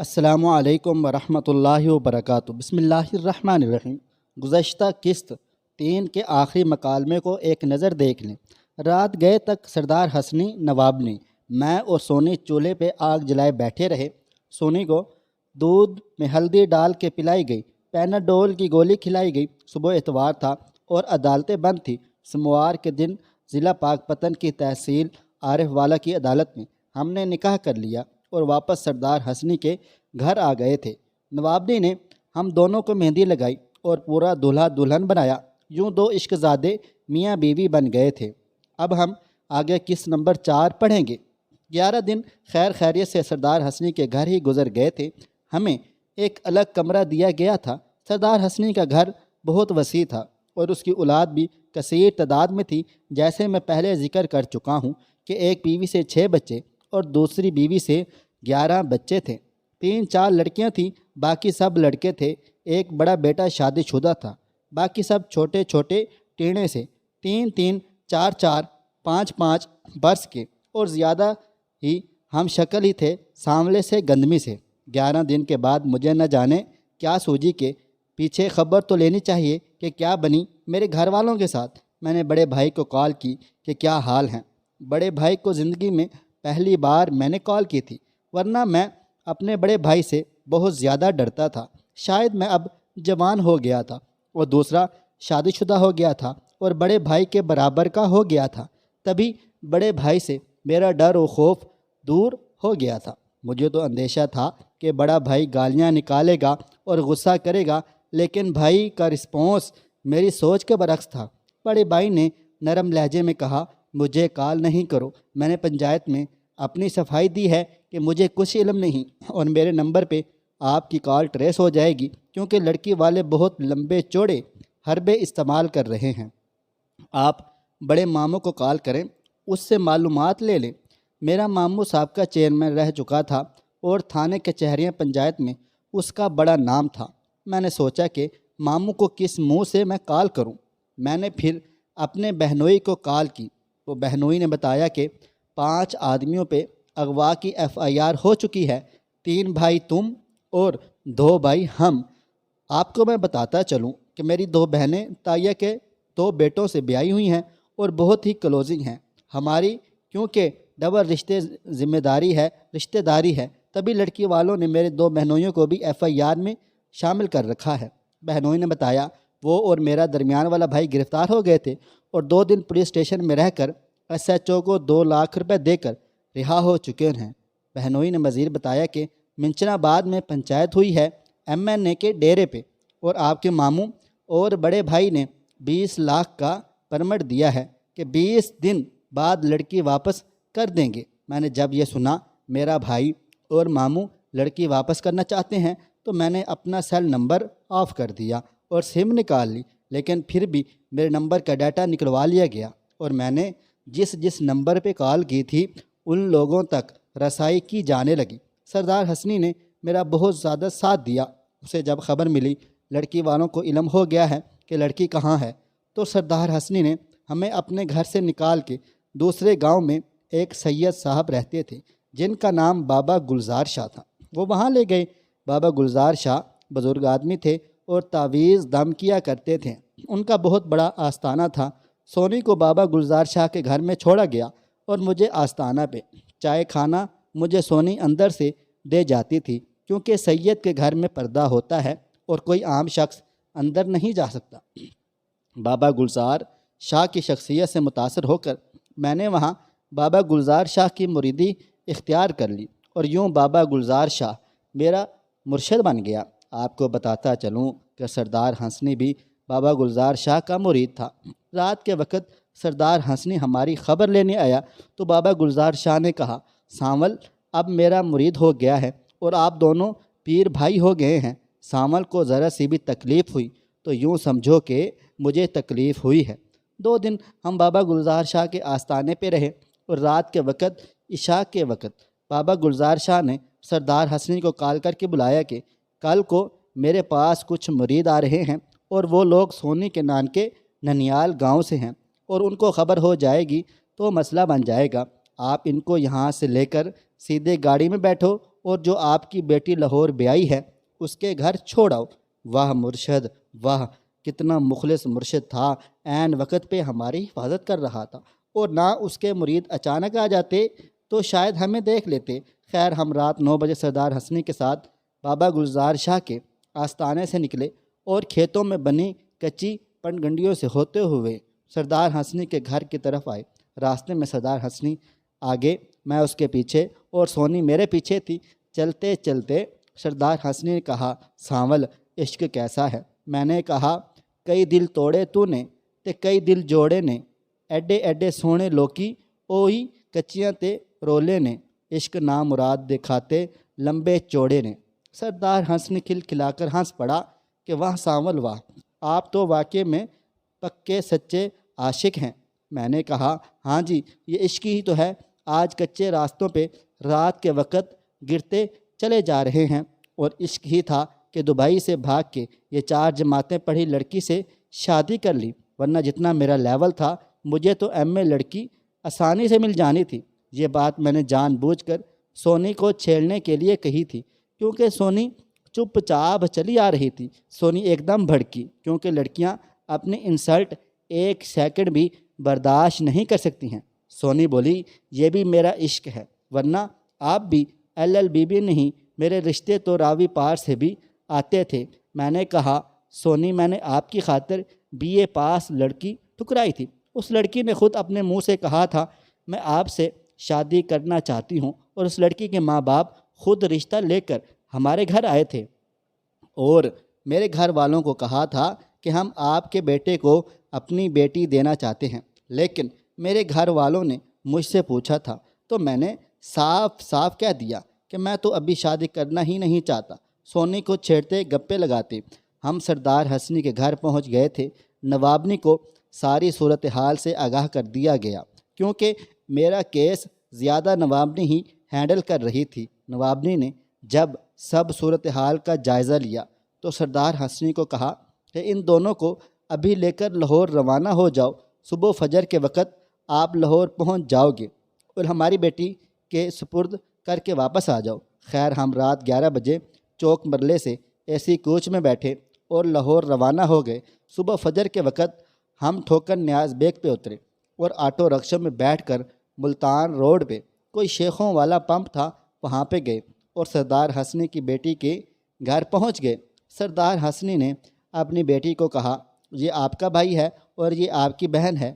السلام علیکم ورحمۃ اللہ وبرکاتہ۔ بسم اللہ الرحمن الرحیم۔ گزشتہ قسط 3 کے آخری مکالمے کو ایک نظر دیکھ لیں۔ رات گئے تک سردار حسنی نواب نے میں اور سونی چولہے پہ آگ جلائے بیٹھے رہے۔ سونی کو دودھ میں ہلدی ڈال کے پلائی گئی، پیناڈول کی گولی کھلائی گئی۔ صبح اتوار تھا اور عدالتیں بند تھیں۔ سوموار کے دن ضلع پاک پتن کی تحصیل عارف والا کی عدالت میں ہم نے نکاح کر لیا اور واپس سردار حسنی کے گھر آ گئے تھے۔ نوابنی نے ہم دونوں کو مہندی لگائی اور پورا دولہا دلہن بنایا۔ یوں 2 عشق زادے میاں بیوی بن گئے تھے۔ اب ہم آگے قسط نمبر 4 پڑھیں گے۔ 11 دن خیر خیریت سے سردار حسنی کے گھر ہی گزر گئے تھے۔ ہمیں ایک الگ کمرہ دیا گیا تھا۔ سردار حسنی کا گھر بہت وسیع تھا اور اس کی اولاد بھی کثیر تعداد میں تھی۔ جیسے میں پہلے ذکر کر چکا ہوں کہ ایک بیوی سے 6 بچے اور دوسری بیوی سے 11 بچے تھے۔ 3-4 لڑکیاں تھیں، باقی سب لڑکے تھے۔ ایک بڑا بیٹا شادی شدہ تھا، باقی سب چھوٹے چھوٹے ٹینے سے 3-3، 4-4، 5-5 برس کے اور زیادہ ہی ہم شکل ہی تھے، سانولے سے گندمی سے۔ 11 دن کے بعد مجھے نہ جانے کیا سوجی کے پیچھے خبر تو لینی چاہیے کہ کیا بنی میرے گھر والوں کے ساتھ۔ میں نے بڑے بھائی کو کال کی کہ کیا حال ہیں۔ بڑے بھائی کو زندگی میں پہلی بار میں نے کال کی تھی، ورنہ میں اپنے بڑے بھائی سے بہت زیادہ ڈرتا تھا۔ شاید میں اب جوان ہو گیا تھا اور دوسرا شادی شدہ ہو گیا تھا اور بڑے بھائی کے برابر کا ہو گیا تھا، تبھی بڑے بھائی سے میرا ڈر و خوف دور ہو گیا تھا۔ مجھے تو اندیشہ تھا کہ بڑا بھائی گالیاں نکالے گا اور غصہ کرے گا، لیکن بھائی کا رسپانس میری سوچ کے برعکس تھا۔ بڑے بھائی نے نرم لہجے میں کہا، مجھے کال نہیں کرو، میں نے پنچایت میں اپنی صفائی دی ہے کہ مجھے کچھ علم نہیں اور میرے نمبر پہ آپ کی کال ٹریس ہو جائے گی، کیونکہ لڑکی والے بہت لمبے چوڑے حربے استعمال کر رہے ہیں۔ آپ بڑے ماموں کو کال کریں، اس سے معلومات لے لیں۔ میرا ماموں سابقہ چیئرمین رہ چکا تھا اور تھانے کچہریاں پنچایت میں اس کا بڑا نام تھا۔ میں نے سوچا کہ ماموں کو کس منہ سے میں کال کروں۔ میں نے پھر اپنے بہنوئی کو کال کی تو بہنوئی نے بتایا کہ 5 آدمیوں پہ اغوا کی FIR ہو چکی ہے، 3 بھائی تم اور 2 بھائی ہم۔ آپ کو میں بتاتا چلوں کہ میری 2 بہنیں تائیہ کے 2 بیٹوں سے بیاہی ہوئی ہیں اور بہت ہی کلوزنگ ہیں ہماری، کیونکہ ڈبل رشتہ داری ہے، تبھی لڑکی والوں نے میرے 2 بہنوئیوں کو بھی FIR میں شامل کر رکھا ہے۔ بہنوئی نے بتایا وہ اور میرا درمیان والا بھائی گرفتار ہو گئے تھے اور 2 دن پولیس اسٹیشن میں رہ کر SHO کو 2 لاکھ روپے دے کر رہا ہو چکے ہیں۔ بہنوئی نے مزید بتایا کہ منچن آباد میں پنچایت ہوئی ہے MNA کے ڈیرے پہ، اور آپ کے ماموں اور بڑے بھائی نے 20 لاکھ کا پرمٹ دیا ہے کہ 20 دن بعد لڑکی واپس کر دیں گے۔ میں نے جب یہ سنا میرا بھائی اور ماموں لڑکی واپس کرنا چاہتے ہیں تو میں نے اپنا سیل نمبر آف کر دیا اور سم نکال لی، لیکن پھر بھی میرے نمبر کا ڈیٹا نکلوا لیا گیا اور میں نے جس نمبر پہ کال کی تھی ان لوگوں تک رسائی کی جانے لگی۔ سردار حسنی نے میرا بہت زیادہ ساتھ دیا۔ اسے جب خبر ملی لڑکی والوں کو علم ہو گیا ہے کہ لڑکی کہاں ہے، تو سردار حسنی نے ہمیں اپنے گھر سے نکال کے دوسرے گاؤں میں ایک سید صاحب رہتے تھے جن کا نام بابا گلزار شاہ تھا، وہ وہاں لے گئے۔ بابا گلزار شاہ بزرگ آدمی تھے اور تعویذ دم کیا کرتے تھے۔ ان کا بہت بڑا آستانہ تھا۔ سونی کو بابا گلزار شاہ کے گھر میں چھوڑا گیا اور مجھے آستانہ پہ چائے کھانا مجھے سونی اندر سے دے جاتی تھی، کیونکہ سید کے گھر میں پردہ ہوتا ہے اور کوئی عام شخص اندر نہیں جا سکتا۔ بابا گلزار شاہ کی شخصیت سے متاثر ہو کر میں نے وہاں بابا گلزار شاہ کی مریدی اختیار کر لی اور یوں بابا گلزار شاہ میرا مرشد بن گیا۔ آپ کو بتاتا چلوں کہ سردار حسنی بھی بابا گلزار شاہ کا مرید تھا۔ رات کے وقت سردار حسنی ہماری خبر لینے آیا تو بابا گلزار شاہ نے کہا، سانول اب میرا مرید ہو گیا ہے اور آپ دونوں پیر بھائی ہو گئے ہیں۔ سانول کو ذرا سی بھی تکلیف ہوئی تو یوں سمجھو کہ مجھے تکلیف ہوئی ہے۔ 2 دن ہم بابا گلزار شاہ کے آستانے پہ رہے اور رات کے وقت عشاء کے وقت بابا گلزار شاہ نے سردار حسنی کو کال کر کے بلایا کہ کل کو میرے پاس کچھ مرید آ رہے ہیں اور وہ لوگ سونی کے نانکے ننیال گاؤں سے ہیں اور ان کو خبر ہو جائے گی تو مسئلہ بن جائے گا۔ آپ ان کو یہاں سے لے کر سیدھے گاڑی میں بیٹھو اور جو آپ کی بیٹی لاہور بیائی ہے اس کے گھر چھوڑ آؤ۔ واہ مرشد واہ، کتنا مخلص مرشد تھا، عین وقت پہ ہماری حفاظت کر رہا تھا، اور نہ اس کے مرید اچانک آ جاتے تو شاید ہمیں دیکھ لیتے۔ خیر ہم رات 9 بجے سردار حسنی کے ساتھ بابا گلزار شاہ کے آستانے سے نکلے اور کھیتوں میں بنی کچی پنگنڈیوں سے ہوتے ہوئے سردار حسنی کے گھر کی طرف آئے۔ راستے میں سردار حسنی آگے، میں اس کے پیچھے اور سونی میرے پیچھے تھی۔ چلتے چلتے سردار حسنی نے کہا، سانول عشق کیسا ہے؟ میں نے کہا، کئی دل توڑے تو نے تے کئی دل جوڑے نے، ایڈے ایڈے سونے لوکی اوئی کچیاں تے رولے نے، عشق نام مراد دکھاتے لمبے چوڑے نے۔ سردار حسنی کھلکھلا کر ہنس پڑا کہ واہ سانول واہ، آپ تو واقعے میں پکے سچے عاشق ہیں۔ میں نے کہا، ہاں جی، یہ عشق ہی تو ہے۔ آج کچے راستوں پہ رات کے وقت گرتے چلے جا رہے ہیں، اور عشق ہی تھا کہ دبئی سے بھاگ کے یہ 4 جماعتیں پڑھی لڑکی سے شادی کر لی، ورنہ جتنا میرا لیول تھا مجھے تو ایم اے لڑکی آسانی سے مل جانی تھی۔ یہ بات میں نے جان بوجھ کر سونی کو چھیڑنے کے لیے کہی تھی، کیونکہ سونی چپ چاپ چلی آ رہی تھی۔ سونی ایک دم بھڑکی، کیونکہ لڑکیاں اپنی انسلٹ ایک سیکنڈ بھی برداشت نہیں کر سکتی ہیں۔ سونی بولی، یہ بھی میرا عشق ہے، ورنہ آپ بھی LLB نہیں، میرے رشتے تو راوی پار سے بھی آتے تھے۔ میں نے کہا، سونی میں نے آپ کی خاطر BA پاس لڑکی ٹھکرائی تھی۔ اس لڑکی نے خود اپنے منہ سے کہا تھا میں آپ سے شادی کرنا چاہتی ہوں، اور اس لڑکی کے ماں باپ خود رشتہ لے کر ہمارے گھر آئے تھے، اور میرے گھر والوں کو کہا تھا کہ ہم آپ کے بیٹے کو اپنی بیٹی دینا چاہتے ہیں۔ لیکن میرے گھر والوں نے مجھ سے پوچھا تھا تو میں نے صاف صاف کہہ دیا کہ میں تو ابھی شادی کرنا ہی نہیں چاہتا۔ سونی کو چھیڑتے گپے لگاتے ہم سردار حسنی کے گھر پہنچ گئے تھے۔ نوابنی کو ساری صورتحال سے آگاہ کر دیا گیا، کیونکہ میرا کیس زیادہ نوابنی ہی ہینڈل کر رہی تھی۔ نوابنی نے جب سب صورتحال کا جائزہ لیا تو سردار حسنی کو کہا کہ ان دونوں کو ابھی لے کر لاہور روانہ ہو جاؤ، صبح فجر کے وقت آپ لاہور پہنچ جاؤ گے اور ہماری بیٹی کے سپرد کر کے واپس آ جاؤ۔ خیر ہم رات 11 بجے چوک مرلے سے AC کوچ میں بیٹھے اور لاہور روانہ ہو گئے۔ صبح فجر کے وقت ہم ٹھوکر نیاز بیگ پہ اترے اور آٹو رکشوں میں بیٹھ کر ملتان روڈ پہ کوئی شیخوں والا پمپ تھا وہاں پہ گئے اور سردار حسنی کی بیٹی کے گھر پہنچ گئے۔ سردار حسنی نے اپنی بیٹی کو کہا، یہ آپ کا بھائی ہے اور یہ آپ کی بہن ہے،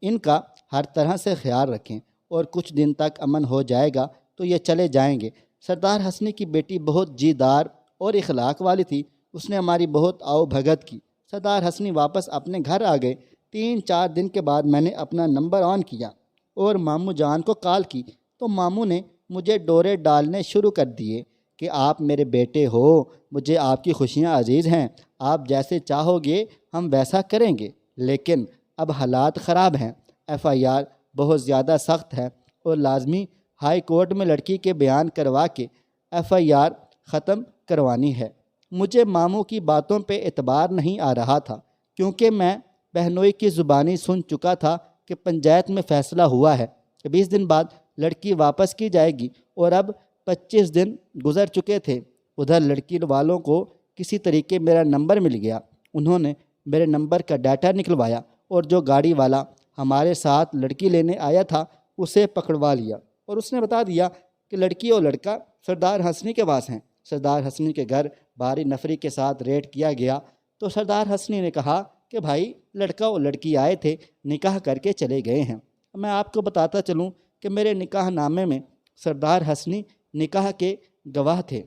ان کا ہر طرح سے خیال رکھیں، اور کچھ دن تک امن ہو جائے گا تو یہ چلے جائیں گے۔ سردار حسنی کی بیٹی بہت جی دار اور اخلاق والی تھی، اس نے ہماری بہت آؤ بھگت کی۔ سردار حسنی واپس اپنے گھر آ گئے۔ 3-4 دن کے بعد میں نے اپنا نمبر آن کیا اور ماموں جان کو کال کی تو ماموں نے مجھے ڈورے ڈالنے شروع کر دیے کہ آپ میرے بیٹے ہو، مجھے آپ کی خوشیاں عزیز ہیں، آپ جیسے چاہو گے ہم ویسا کریں گے، لیکن اب حالات خراب ہیں، FIR بہت زیادہ سخت ہے اور لازمی ہائی کورٹ میں لڑکی کے بیان کروا کے FIR ختم کروانی ہے۔ مجھے ماموں کی باتوں پہ اعتبار نہیں آ رہا تھا، کیونکہ میں بہنوئی کی زبانی سن چکا تھا کہ پنچایت میں فیصلہ ہوا ہے کہ 20 دن بعد لڑکی واپس کی جائے گی، اور اب 25 دن گزر چکے تھے۔ ادھر لڑکی والوں کو کسی طریقے میرا نمبر مل گیا، انہوں نے میرے نمبر کا ڈیٹا نکلوایا اور جو گاڑی والا ہمارے ساتھ لڑکی لینے آیا تھا اسے پکڑوا لیا، اور اس نے بتا دیا کہ لڑکی اور لڑکا سردار حسنی کے پاس ہیں۔ سردار حسنی کے گھر بھاری نفری کے ساتھ ریڈ کیا گیا تو سردار حسنی نے کہا کہ بھائی لڑکا اور لڑکی آئے تھے، نکاح کر کے چلے گئے ہیں۔ میں آپ کو بتاتا چلوں کہ میرے نکاح نامے میں سردار حسنی نکاح کے گواہ تھے۔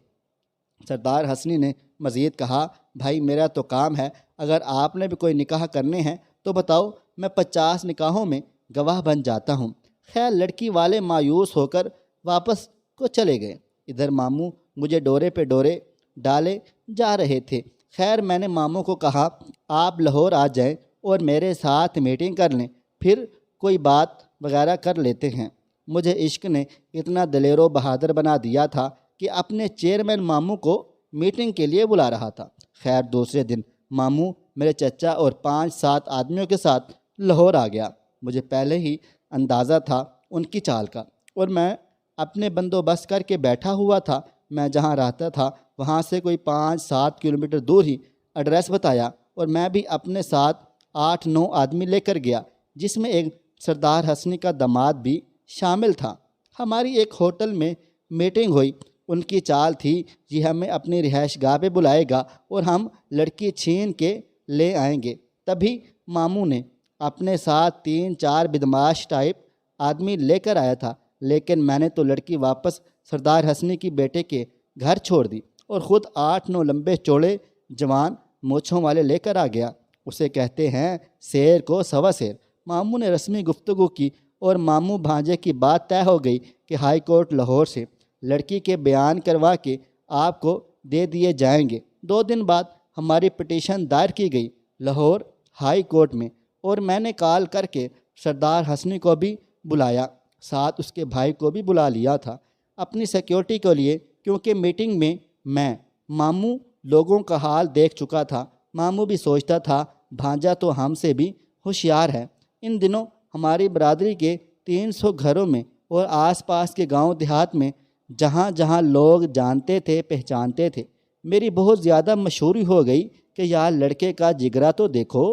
سردار حسنی نے مزید کہا، بھائی میرا تو کام ہے، اگر آپ نے بھی کوئی نکاح کرنے ہیں تو بتاؤ، میں 50 نکاحوں میں گواہ بن جاتا ہوں۔ خیر لڑکی والے مایوس ہو کر واپس کو چلے گئے۔ ادھر ماموں مجھے ڈورے پہ ڈورے ڈالے جا رہے تھے۔ خیر میں نے ماموں کو کہا، آپ لاہور آ جائیں اور میرے ساتھ میٹنگ کر لیں، پھر کوئی بات وغیرہ کر لیتے ہیں۔ مجھے عشق نے اتنا دلیر و بہادر بنا دیا تھا کہ اپنے چیئرمین ماموں کو میٹنگ کے لیے بلا رہا تھا۔ خیر دوسرے دن ماموں میرے چچا اور 5-7 آدمیوں کے ساتھ لاہور آ گیا۔ مجھے پہلے ہی اندازہ تھا ان کی چال کا، اور میں اپنے بندوبست کر کے بیٹھا ہوا تھا۔ میں جہاں رہتا تھا وہاں سے کوئی 5-7 کلومیٹر دور ہی ایڈریس بتایا اور میں بھی اپنے ساتھ 8-9 آدمی لے کر گیا، جس میں ایک سردار حسنی کا داماد بھی شامل تھا۔ ہماری ایک ہوٹل میں میٹنگ ہوئی۔ ان کی چال تھی یہ ہمیں اپنی رہائش گاہ پہ بلائے گا اور ہم لڑکی چھین کے لے آئیں گے۔ تبھی ماموں نے اپنے ساتھ 3-4 بدماش ٹائپ آدمی لے کر آیا تھا، لیکن میں نے تو لڑکی واپس سردار حسنی کی بیٹے کے گھر چھوڑ دی اور خود 8-9 لمبے چوڑے جوان مونچھوں والے لے کر آ گیا۔ اسے کہتے ہیں شیر کو سوا شیر۔ ماموں نے رسمی گفتگو کی اور ماموں بھانجے کی بات طے ہو گئی کہ ہائی کورٹ لاہور سے لڑکی کے بیان کروا کے آپ کو دے دیے جائیں گے۔ 2 دن بعد ہماری پٹیشن دائر کی گئی لاہور ہائی کورٹ میں، اور میں نے کال کر کے سردار حسنی کو بھی بلایا، ساتھ اس کے بھائی کو بھی بلا لیا تھا اپنی سیکیورٹی کے لیے، کیونکہ میٹنگ میں ماموں لوگوں کا حال دیکھ چکا تھا۔ ماموں بھی سوچتا تھا بھانجا تو ہم سے بھی ہوشیار ہے۔ ان دنوں ہماری برادری کے 300 گھروں میں اور آس پاس کے گاؤں دیہات میں جہاں جہاں لوگ جانتے تھے پہچانتے تھے، میری بہت زیادہ مشہوری ہو گئی کہ یار لڑکے کا جگرا تو دیکھو،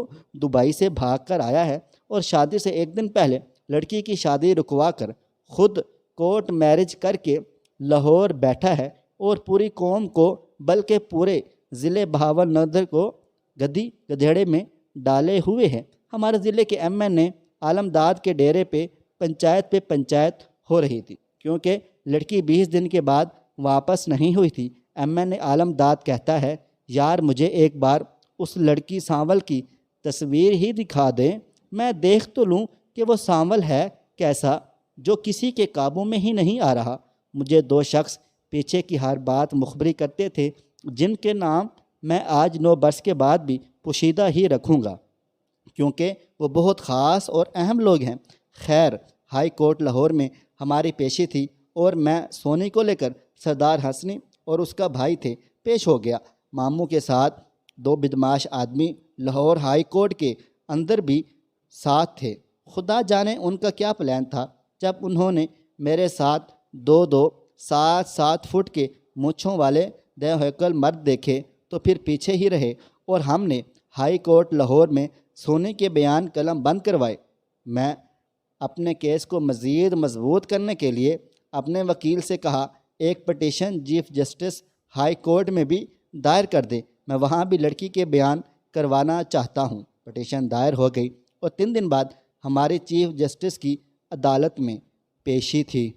دبئی سے بھاگ کر آیا ہے اور شادی سے 1 دن پہلے لڑکی کی شادی رکوا کر خود کورٹ میرج کر کے لاہور بیٹھا ہے اور پوری قوم کو بلکہ پورے ضلع بہاولنگر کو گدھی گدھیڑے میں ڈالے ہوئے ہے۔ ہمارے ضلع کے ایم این اے عالم داد کے ڈیرے پہ پنچایت ہو رہی تھی، کیونکہ لڑکی 20 دن کے بعد واپس نہیں ہوئی تھی۔ ایم این اے عالم داد کہتا ہے یار مجھے ایک بار اس لڑکی سانول کی تصویر ہی دکھا دیں، میں دیکھ تو لوں کہ وہ سانول ہے کیسا جو کسی کے قابو میں ہی نہیں آ رہا۔ مجھے 2 شخص پیچھے کی ہر بات مخبری کرتے تھے، جن کے نام میں آج 9 برس کے بعد بھی پوشیدہ ہی رکھوں گا، کیونکہ وہ بہت خاص اور اہم لوگ ہیں۔ خیر، ہائی کورٹ لاہور میں ہماری پیشی تھی اور میں سونی کو لے کر سردار حسنی اور اس کا بھائی تھے پیش ہو گیا۔ ماموں کے ساتھ 2 بدماش آدمی لاہور ہائی کورٹ کے اندر بھی ساتھ تھے۔ خدا جانے ان کا کیا پلان تھا۔ جب انہوں نے میرے ساتھ 2-2 7-7 فٹ کے مونچھوں والے دیوہیکل مرد دیکھے تو پھر پیچھے ہی رہے اور ہم نے ہائی کورٹ لاہور میں سونی کے بیان قلم بند کروائے۔ میں اپنے کیس کو مزید مضبوط کرنے کے لیے اپنے وکیل سے کہا ایک petition chief justice high court میں بھی دائر کر دے، میں وہاں بھی لڑکی کے بیان کروانا چاہتا ہوں۔ پٹیشن دائر ہو گئی اور 3 دن بعد ہماری چیف جسٹس کی عدالت میں پیشی تھی۔